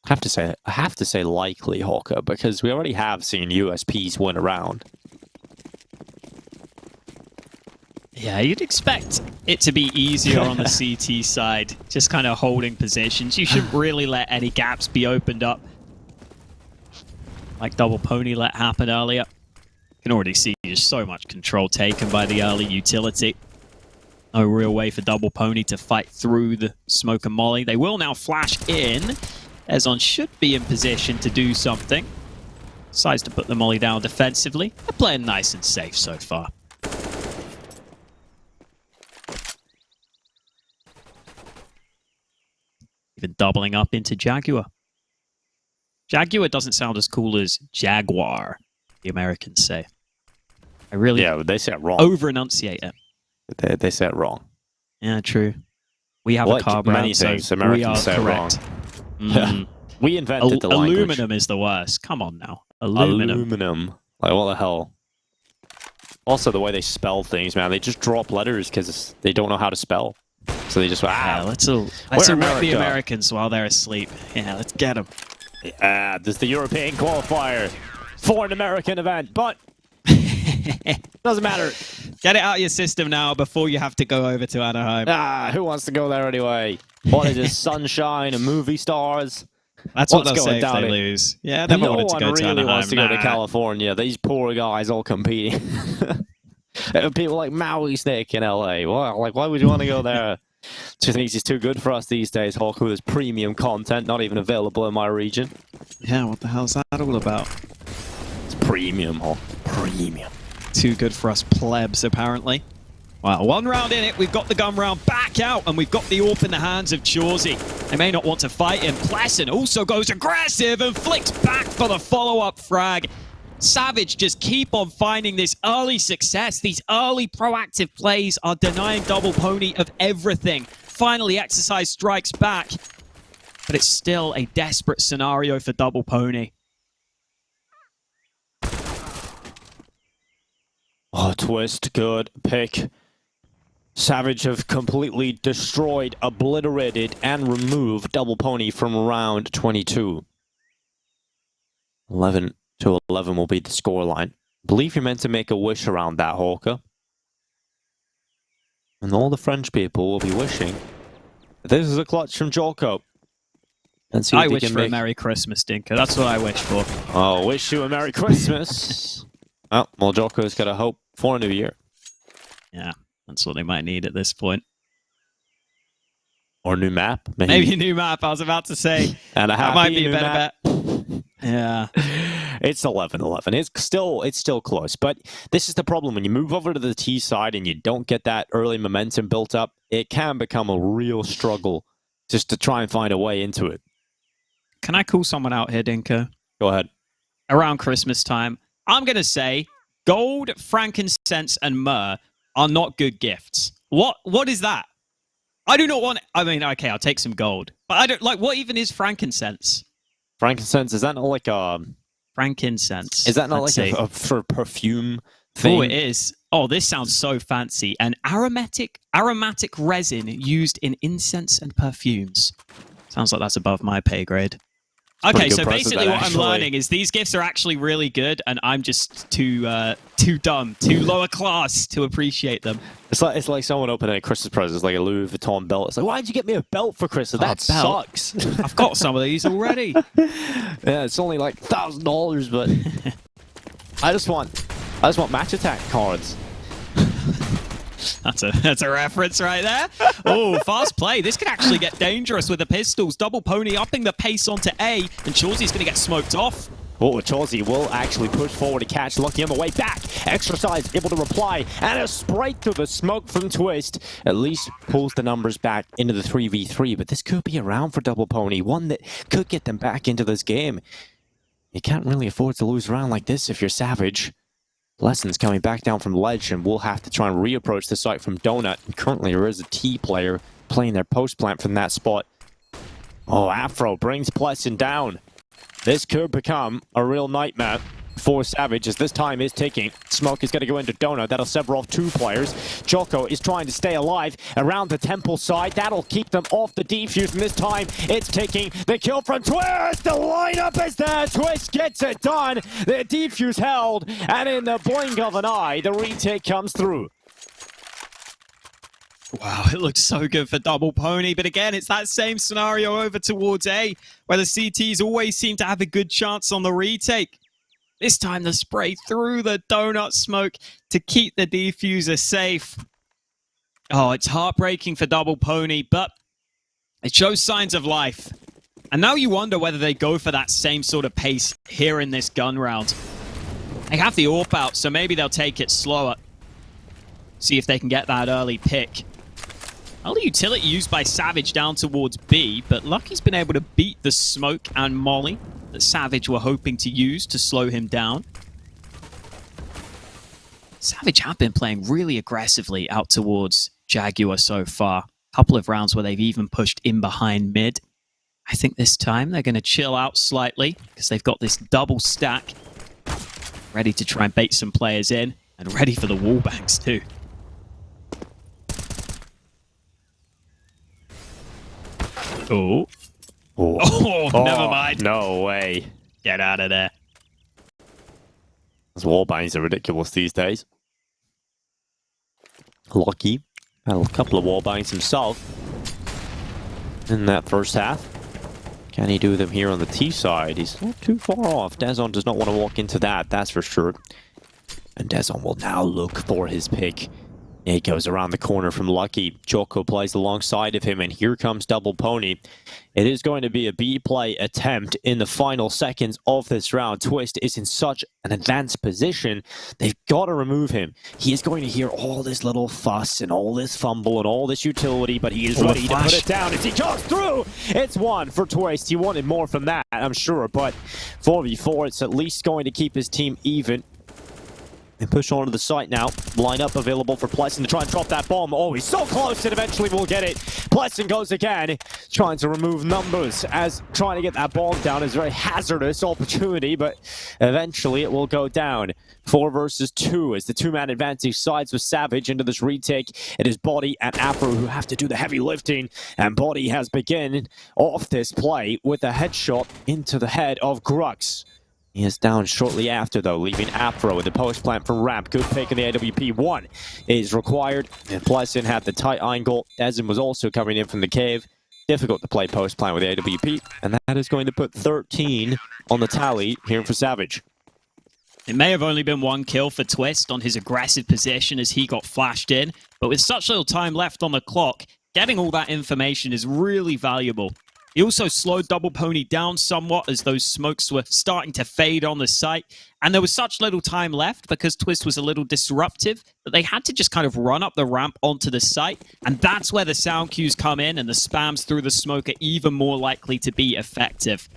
I have to say likely, Hawker, because we already have seen USPs win a round. Yeah, you'd expect it to be easier on the CT side, just kind of holding positions. You shouldn't really let any gaps be opened up, like Double Pony let happen earlier. You can already see just so much control taken by the early utility. No real way for Double Pony to fight through the smoke and molly. They will now flash in. Ezon should be in position to do something. Decides to put the molly down defensively. They're playing nice and safe so far. Even doubling up into Jaguar. Jaguar doesn't sound as cool as Jaguar, the Americans say. I really they say it wrong. Over-enunciate it. They say it wrong. Yeah, true. We have a car brand, many things so Americans we are say correct. Wrong. We invented the language. Aluminum is the worst. Come on now. Aluminum. Like, what the hell? Also, the way they spell things, man. They just drop letters because they don't know how to spell. So they just, let's erect the Americans while they're asleep. Yeah, let's get them. This is the European qualifier for an American event, but doesn't matter. Get it out of your system now before you have to go over to Anaheim. Who wants to go there anyway? What is this, sunshine and movie stars? That's what they'll say if they lose. Yeah, they wanted to go to Anaheim. No one really wants to go to California. These poor guys all competing. People like Maui Snake in LA. Well, like, why would you want to go there? Do you think he's too good for us these days, Hawk, with his premium content not even available in my region? Yeah, what the hell's that all about? It's premium, Hawk. Premium. Too good for us plebs, apparently. Well, 1 round in it, we've got the gun round back out, and we've got the AWP in the hands of Chauzy. They may not want to fight him. Pleasant also goes aggressive and flicks back for the follow-up frag. Savage just keep on finding this early success. These early proactive plays are denying Double Pony of everything. Finally, Exercise strikes back, but it's still a desperate scenario for Double Pony. Oh, Twist, good pick. Savage have completely destroyed, obliterated, and removed Double Pony from round 22. 11-11 will be the scoreline. I believe you're meant to make a wish around that, Hawker. And all the French people will be wishing. This is a clutch from Jolko. I wish for a Merry Christmas, Dinker. That's what I wish for. Oh, wish you a Merry Christmas. Well, Jolko's got a hope for a new year. Yeah, that's what they might need at this point. Or new map. Maybe a new map, I was about to say. And that might be a better bet. Yeah. It's 11-11. It's still close. But this is the problem. When you move over to the T side and you don't get that early momentum built up, it can become a real struggle just to try and find a way into it. Can I call someone out here, Dinko? Go ahead. Around Christmas time, I'm going to say gold, frankincense, and myrrh are not good gifts. What is that? I do not want... I mean, okay, I'll take some gold. But I don't... Like, what even is frankincense? Frankincense, is that not like a... Frankincense. Is that not like a for perfume thing? Oh, it is. Oh, this sounds so fancy. An aromatic resin used in incense and perfumes. Sounds like that's above my pay grade. Okay, so basically what I'm learning is these gifts are actually really good, and I'm just too dumb, too lower class to appreciate them. It's like someone opening a Christmas present. It's like a Louis Vuitton belt. It's like, why'd you get me a belt for Christmas? That sucks. I've got some of these already. Yeah, it's only like $1,000, but I just want match attack cards. That's a reference right there. Oh, fast play. This could actually get dangerous with the pistols. Double Pony upping the pace onto A, and Chauzy's going to get smoked off. Oh, Chauzy will actually push forward to catch Lucky on the way back. Exercise able to reply, and a spray through the smoke from Twist. At least pulls the numbers back into the 3v3, but this could be a round for Double Pony, one that could get them back into this game. You can't really afford to lose a round like this if you're Savage. Lessons coming back down from ledge, and we'll have to try and reapproach the site from Donut. And currently, there is a T player playing their post plant from that spot. Oh, Afro brings Pleasant down. This could become a real nightmare for Savage, as this time is ticking. Smoke is going to go into Donut. That'll sever off 2 players. Joko is trying to stay alive around the temple side. That'll keep them off the defuse, and this time it's taking the kill from Twist. The lineup is there. Twist gets it done. The defuse held, and in the blink of an eye, the retake comes through. Wow, it looks so good for Double Pony, but again, it's that same scenario over towards A, where the CTs always seem to have a good chance on the retake. This time, the spray through the donut smoke to keep the defuser safe. Oh, it's heartbreaking for Double Pony, but it shows signs of life. And now you wonder whether they go for that same sort of pace here in this gun round. They have the AWP out, so maybe they'll take it slower. See if they can get that early pick. Early utility used by Savage down towards B, but Lucky's been able to beat the smoke and molly that Savage were hoping to use to slow him down. Savage have been playing really aggressively out towards Jaguar so far. A couple of rounds where they've even pushed in behind mid. I think this time they're going to chill out slightly because they've got this double stack ready to try and bait some players in and ready for the wallbangs too. Oh. Oh, never mind. No way. Get out of there. Those wallbangs are ridiculous these days. Lucky had a couple of wallbangs himself in that first half. Can he do them here on the T side? He's not too far off. Dazon does not want to walk into that, that's for sure. And Dezon will now look for his pick. It goes around the corner from Lucky. Joko plays alongside of him, and here comes Double Pony. It is going to be a B-play attempt in the final seconds of this round. Twist is in such an advanced position, they've got to remove him. He is going to hear all this little fuss and all this fumble and all this utility, but he is ready to put it down as he goes through. It's one for Twist. He wanted more from that, I'm sure, but 4v4, it's at least going to keep his team even. And push onto the site now. Lineup available for Plessin to try and drop that bomb. Oh, he's so close, and eventually we'll get it. Plessin goes again, trying to remove numbers, as trying to get that bomb down is a very hazardous opportunity, but eventually it will go down. 4 versus 2 as the two-man advantage sides with Savage into this retake. It is Body and Afro who have to do the heavy lifting, and Body has begun off this play with a headshot into the head of Grux. He is down shortly after, though, leaving Afro with the post plant for Ramp. Good pick in the AWP. 1 is required, and Plessin had the tight angle. Dezon was also coming in from the cave. Difficult to play post plant with the AWP, and that is going to put 13 on the tally here for Savage. It may have only been 1 kill for Twist on his aggressive position as he got flashed in, but with such little time left on the clock, getting all that information is really valuable. He also slowed Double Pony down somewhat as those smokes were starting to fade on the site. And there was such little time left because Twist was a little disruptive that they had to just kind of run up the ramp onto the site. And that's where the sound cues come in, and the spams through the smoke are even more likely to be effective.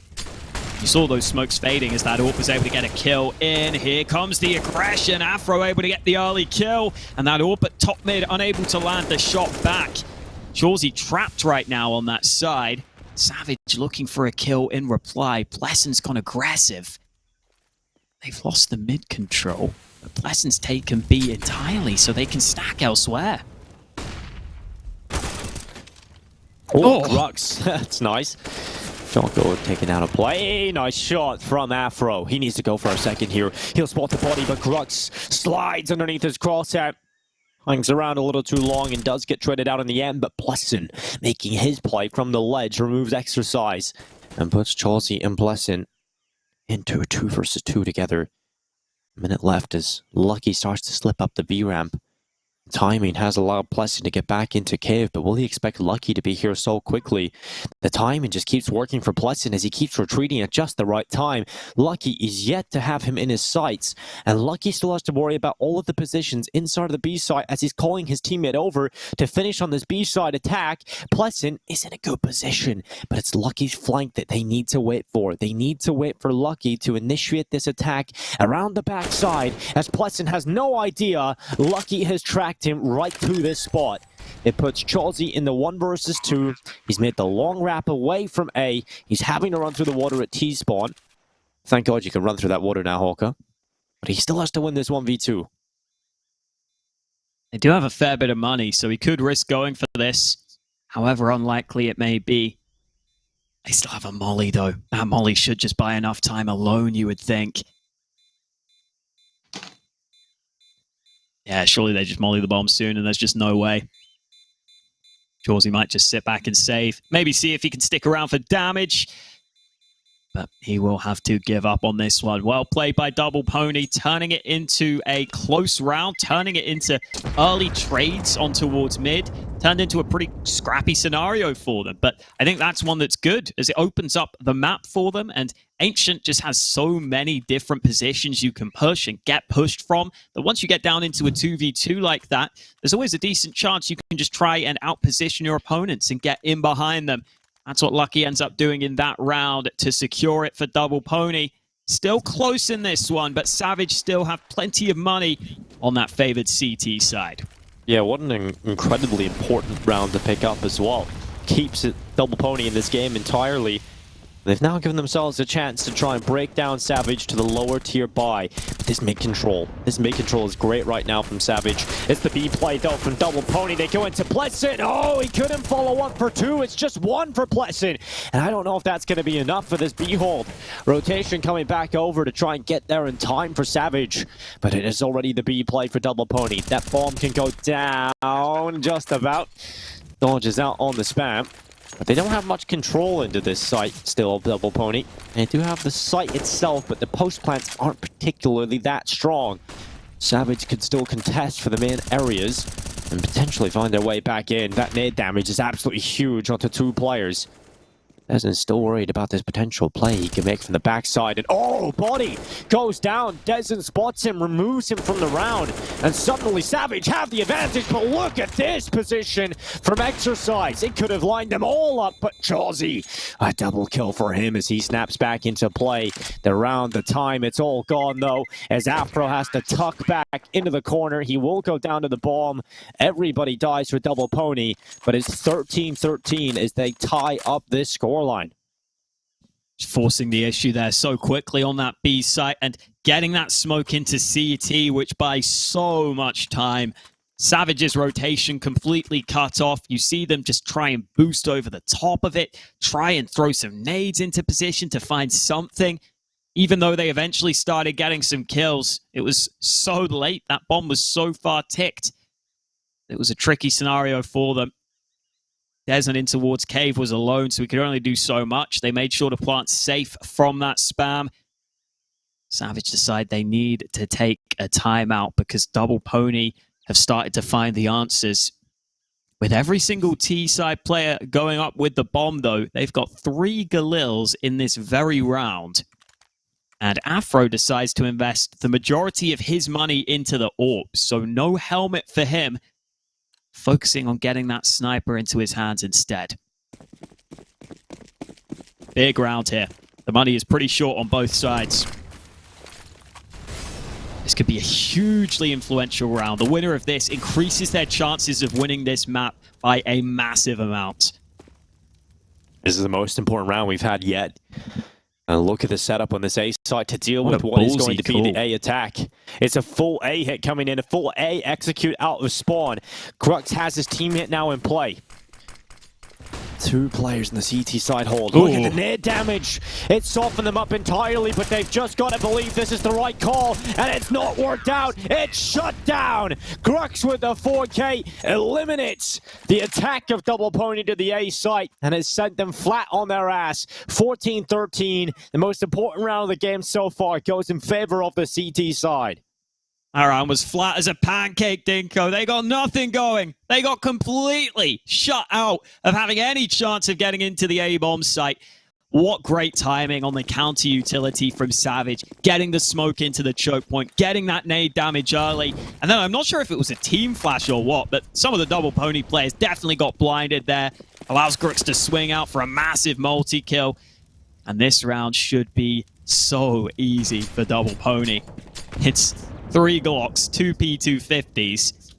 You saw those smokes fading as that AWP was able to get a kill in. Here comes the aggression. Afro able to get the early kill. And that AWP at top mid unable to land the shot back. Chawsey trapped right now on that side. Savage looking for a kill in reply. Plessin's gone aggressive. They've lost the mid control, but Plessin's taken B entirely, so they can stack elsewhere. Oh, Grux. That's nice. Joko taking out a play. Nice shot from Afro. He needs to go for a second here. He'll spot the body, but Grux slides underneath his crosshair. Hangs around a little too long and does get traded out in the end, but Plessin making his play from the ledge, removes exercise, and puts Chawsey and Plessin into a 2 versus 2 together. A minute left as Lucky starts to slip up the B ramp. Timing has allowed Plessin to get back into cave, but will he expect Lucky to be here so quickly? The timing just keeps working for Plessin as he keeps retreating at just the right time. Lucky is yet to have him in his sights, and Lucky still has to worry about all of the positions inside of the B side as he's calling his teammate over to finish on this B side attack. Plessin is in a good position, but it's Lucky's flank that they need to wait for. They need to wait for Lucky to initiate this attack around the backside, as Plessin has no idea Lucky has tracked him right to this spot. It puts Chawsey in the 1 versus 2. He's made the long wrap away from A. He's having to run through the water at T spawn. Thank God you can run through that water now, Hawka. But he still has to win this 1v2. They do have a fair bit of money, so he could risk going for this. However unlikely it may be. They still have a molly, though. That molly should just buy enough time alone, you would think. Yeah, surely they just molly the bomb soon, and there's just no way. Chawsey might just sit back and save. Maybe see if he can stick around for damage. But he will have to give up on this one. Well played by Double Pony, turning it into a close round, turning it into early trades on towards mid. Turned into a pretty scrappy scenario for them. But I think that's one that's good, as it opens up the map for them. And Ancient just has so many different positions you can push and get pushed from, that once you get down into a 2v2 like that, there's always a decent chance you can just try and outposition your opponents and get in behind them. That's what Lucky ends up doing in that round to secure it for Double Pony. Still close in this one, but Savage still have plenty of money on that favored CT side. Yeah, what an incredibly important round to pick up as well. Keeps it Double Pony in this game entirely. They've now given themselves a chance to try and break down Savage to the lower tier buy. But this mid-control is great right now from Savage. It's the B play though from Double Pony. They go into Plessin. Oh, he couldn't follow 1 for 2. It's just 1 for Plessin. And I don't know if that's going to be enough for this B hold. Rotation coming back over to try and get there in time for Savage. But it is already the B play for Double Pony. That bomb can go down just about. Dodges out on the spam. But they don't have much control into this site still, Double Pony. They do have the site itself, but the post plants aren't particularly that strong. Savage could still contest for the main areas and potentially find their way back in. That nade damage is absolutely huge onto 2 players. Deson's still worried about this potential play he can make from the backside. And oh, body goes down. Deson spots him, removes him from the round. And suddenly Savage have the advantage. But look at this position from Exercise. It could have lined them all up. But Chauzy, a double kill for him as he snaps back into play. The round, the time, it's all gone though. As Afro has to tuck back into the corner. He will go down to the bomb. Everybody dies for Double Pony. But it's 13-13 as they tie up this scoreline. Forcing the issue there so quickly on that B site and getting that smoke into CT, which buys so much time. Savage's rotation completely cut off. You see them just try and boost over the top of it, try and throw some nades into position to find something. Even though they eventually started getting some kills, it was so late. That bomb was so far ticked. It was a tricky scenario for them. Deson in towards Cave was alone, so he could only do so much. They made sure to plant safe from that spam. Savage decide they need to take a timeout because Double Pony have started to find the answers. With every single T-side player going up with the bomb, though, they've got 3 Galils in this very round. And Afro decides to invest the majority of his money into the AWP, so no helmet for him. Focusing on getting that sniper into his hands instead. Big round here. The money is pretty short on both sides. This could be a hugely influential round. The winner of this increases their chances of winning this map by a massive amount. This is the most important round we've had yet. And look at the setup on this A site to deal with what is going to be the A attack. It's a full A hit coming in, a full A execute out of spawn. Crux has his team hit now in play. 2 players in the CT side hold. Look at the nade damage. It softened them up entirely, but they've just got to believe this is the right call, and it's not worked out. It's shut down. Crux with the 4K eliminates the attack of Double Pony to the A site, and has sent them flat on their ass. 14-13, the most important round of the game so far, goes in favor of the CT side. That round was flat as a pancake, Dinko. They got nothing going. They got completely shut out of having any chance of getting into the A-bomb site. What great timing on the counter utility from Savage. Getting the smoke into the choke point, getting that nade damage early. And then I'm not sure if it was a team flash or what, but some of the Double Pony players definitely got blinded there. Allows Grix to swing out for a massive multi-kill. And this round should be so easy for Double Pony. It's 3 Glocks, 2 P250s.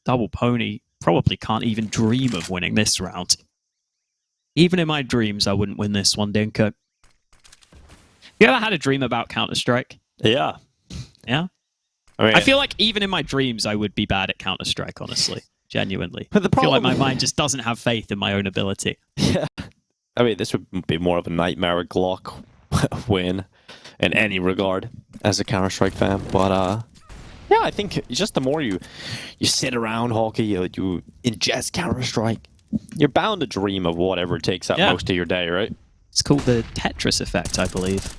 Double Pony probably can't even dream of winning this round. Even in my dreams, I wouldn't win this one, Dinko. You ever had a dream about Counter-Strike? Yeah. Yeah? I feel like even in my dreams, I would be bad at Counter-Strike, honestly. Genuinely. But the I feel like problem... my mind just doesn't have faith in my own ability. Yeah. I mean, this would be more of a nightmare Glock win in any regard as a Counter-Strike fan. But, yeah, I think just the more you sit around hockey, you ingest Counter-Strike, you're bound to dream of whatever takes up most of your day, right? It's called the Tetris effect, I believe.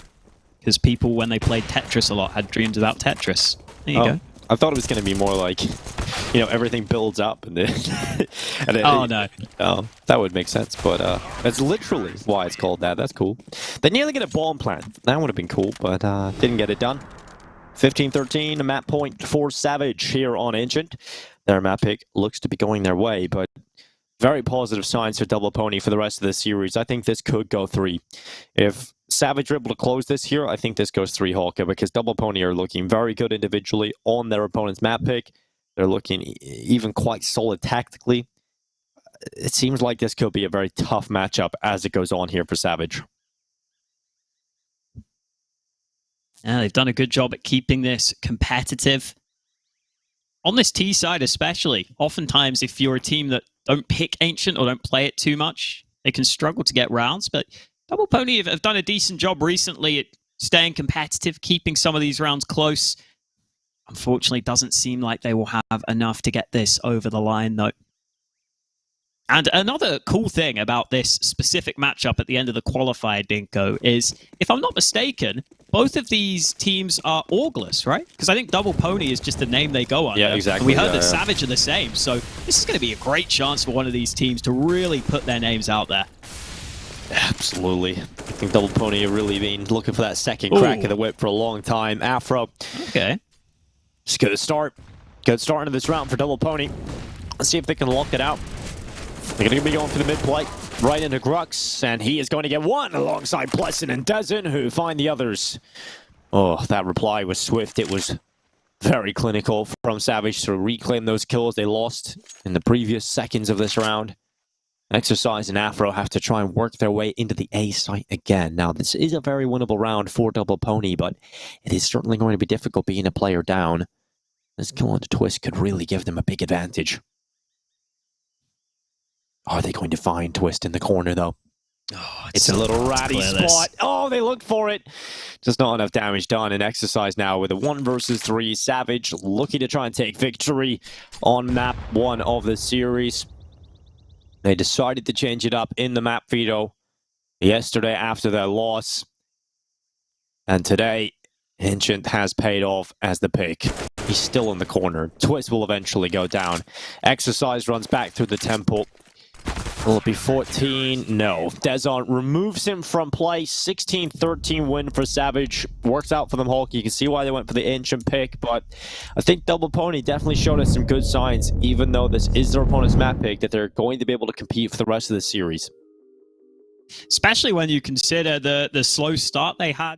Because people, when they played Tetris a lot, had dreams about Tetris. There you go. I thought it was going to be more like, everything builds up. And oh, no. Oh, that would make sense. But that's literally why it's called that. That's cool. They nearly get a bomb plant. That would have been cool, but didn't get it done. 15-13, a map point for Savage here on Ancient. Their map pick looks to be going their way, but very positive signs for Double Pony for the rest of the series. I think this could go 3. If Savage are able to close this here, I think this goes 3 Hawker, because Double Pony are looking very good individually on their opponent's map pick. They're looking even quite solid tactically. It seems like this could be a very tough matchup as it goes on here for Savage. Yeah, they've done a good job at keeping this competitive. On this T side especially, oftentimes if you're a team that don't pick Ancient or don't play it too much, they can struggle to get rounds, but Double Pony have done a decent job recently at staying competitive, keeping some of these rounds close. Unfortunately, doesn't seem like they will have enough to get this over the line, though. And another cool thing about this specific matchup at the end of the qualifier, Dinko, is, if I'm not mistaken, both of these teams are Augless, right? Because I think Double Pony is just the name they go under. Yeah, exactly. And we heard yeah, that Savage are the same, so this is going to be a great chance for one of these teams to really put their names out there. Absolutely. I think Double Pony have really been looking for that second crack of the whip for a long time. Afro. Okay. Just good start. Good start into this round for Double Pony. Let's see if they can lock it out. They're going to be going for the mid play. Right into Grux, and he is going to get one alongside Pleasant and Dezen, who find the others. Oh, that reply was swift. It was very clinical from Savage to reclaim those kills they lost in the previous seconds of this round. Exercise and Afro have to try and work their way into the A site again. Now, this is a very winnable round for Double Pony, but it is certainly going to be difficult being a player down. This kill on the Twist could really give them a big advantage. Are they going to find Twist in the corner, though? Oh, it's a little ratty spot. Oh, they looked for it. Just not enough damage done. And Exercise now with a 1 versus 3. Savage looking to try and take victory on map 1 of the series. They decided to change it up in the map veto yesterday after their loss. And today, Ancient has paid off as the pick. He's still in the corner. Twist will eventually go down. Exercise runs back through the temple. Will it be 14? No. Dezon removes him from play. 16-13 win for Savage. Works out for them, Hulk. You can see why they went for the Ancient pick, but I think Double Pony definitely showed us some good signs, even though this is their opponent's map pick, that they're going to be able to compete for the rest of the series. Especially when you consider the slow start they had.